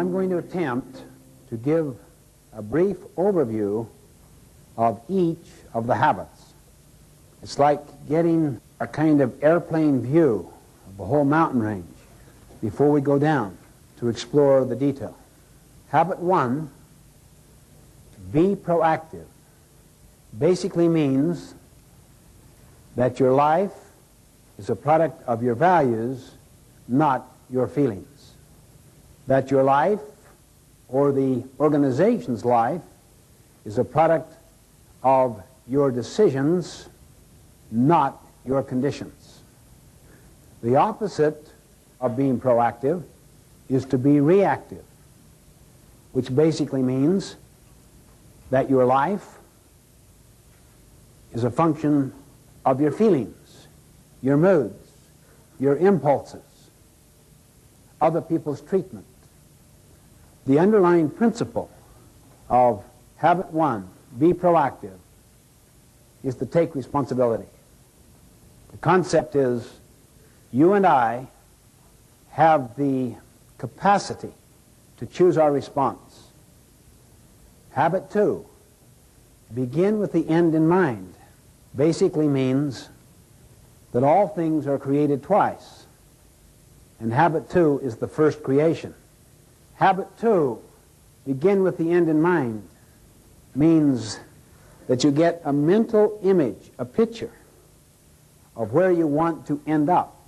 I'm going to attempt to give a brief overview of each of the habits. It's like getting a kind of airplane view of the whole mountain range before we go down to explore the detail. Habit 1, be proactive, basically means that your life is a product of your values, not your feelings. That your life, or the organization's life, is a product of your decisions, not your conditions. The opposite of being proactive is to be reactive, which basically means that your life is a function of your feelings, your moods, your impulses, other people's treatment. The underlying principle of habit 1, be proactive, is to take responsibility. The concept is you and I have the capacity to choose our response. Habit 2, begin with the end in mind, basically means that all things are created twice, and habit 2 is the first creation. Habit 2, begin with the end in mind, means that you get a mental image, a picture of where you want to end up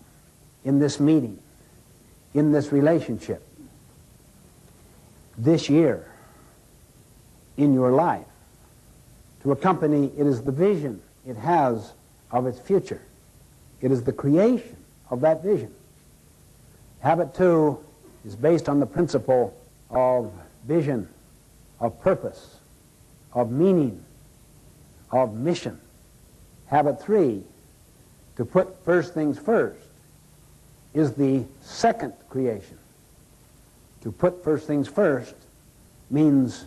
in this meeting, in this relationship, this year, in your life. To a company, it is the vision it has of its future. It is the creation of that vision. Habit 2 is based on the principle of vision, of purpose, of meaning, of mission. Habit 3, to put first things first, is the second creation. To put first things first means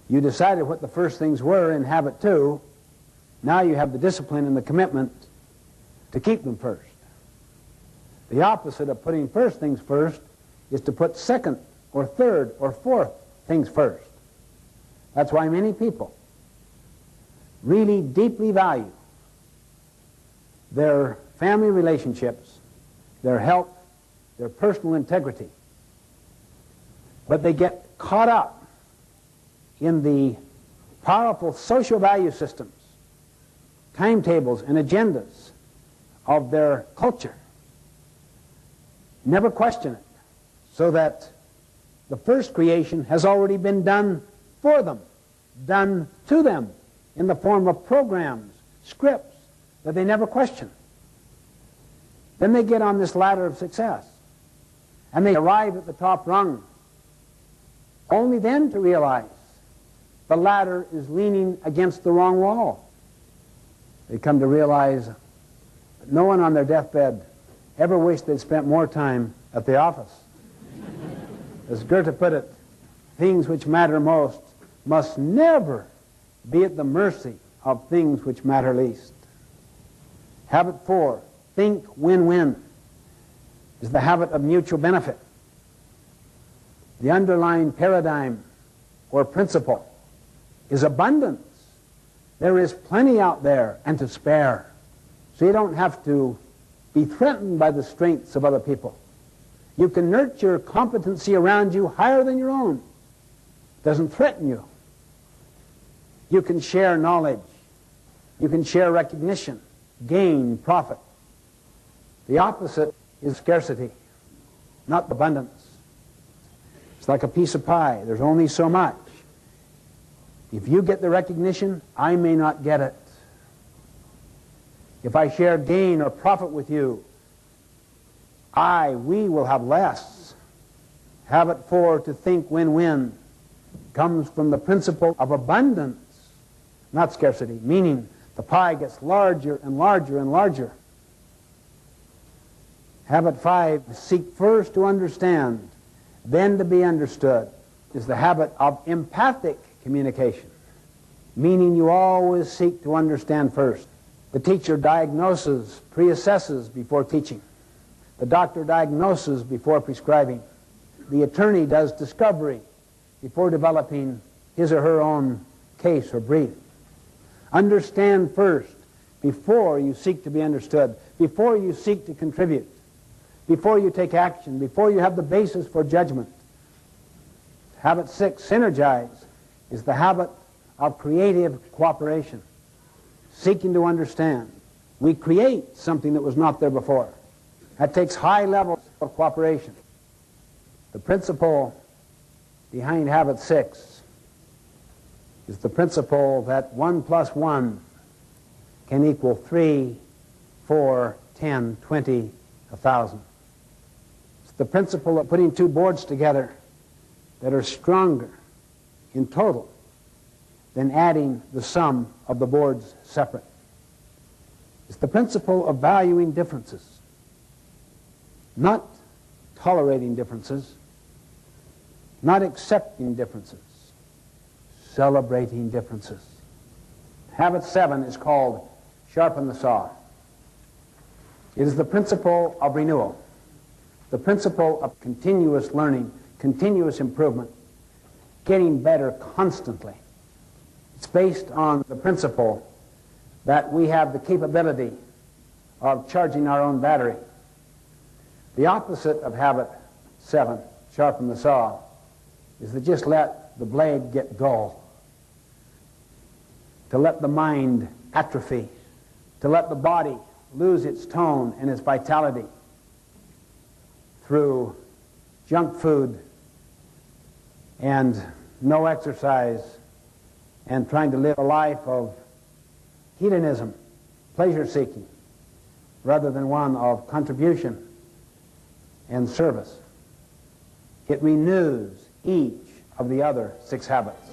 you decided what the first things were in habit 2. Now you have the discipline and the commitment to keep them first. The opposite of putting first things first is to put second or third or fourth things first. That's why many people really deeply value their family relationships, their health, their personal integrity. But they get caught up in the powerful social value systems, timetables and agendas of their culture. Never question it, so that the first creation has already been done for them, done to them in the form of programs, scripts that they never question. Then they get on this ladder of success, and they arrive at the top rung, only then to realize the ladder is leaning against the wrong wall. They come to realize that no one on their deathbed ever wished they'd spent more time at the office. As Goethe put it, things which matter most must never be at the mercy of things which matter least. Habit 4, think win-win, is the habit of mutual benefit. The underlying paradigm or principle is abundance. There is plenty out there and to spare. So you don't have to be threatened by the strengths of other people. You can nurture competency around you higher than your own. It doesn't threaten you. You can share knowledge. You can share recognition, gain, profit. The opposite is scarcity, not abundance. It's like a piece of pie. There's only so much. If you get the recognition, I may not get it. If I share gain or profit with you, we will have less. Habit 4, to think win-win, comes from the principle of abundance, not scarcity, meaning the pie gets larger and larger and larger. Habit 5, seek first to understand, then to be understood, is the habit of empathic communication, meaning you always seek to understand first. The teacher diagnoses, pre-assesses before teaching. The doctor diagnoses before prescribing. the attorney does discovery before developing his or her own case or brief. Understand first before you seek to be understood, before you seek to contribute, before you take action, before you have the basis for judgment. Habit 6, synergize, is the habit of creative cooperation, seeking to understand. We create something that was not there before. That takes high levels of cooperation. The principle behind habit 6 is the principle that 1 plus 1 can equal 3, 4, 10, 20, 1,000. It's the principle of putting two boards together that are stronger in total than adding the sum of the boards separate. It's the principle of valuing differences, not tolerating differences, not accepting differences, celebrating differences. Habit 7 is called sharpen the saw. It is the principle of renewal, the principle of continuous learning, continuous improvement, getting better constantly. It's based on the principle that we have the capability of charging our own battery. The opposite of habit 7, sharpen the saw, is to just let the blade get dull, to let the mind atrophy, to let the body lose its tone and its vitality through junk food and no exercise and trying to live a life of hedonism, pleasure-seeking, rather than one of contribution and service. It renews each of the other 6 habits.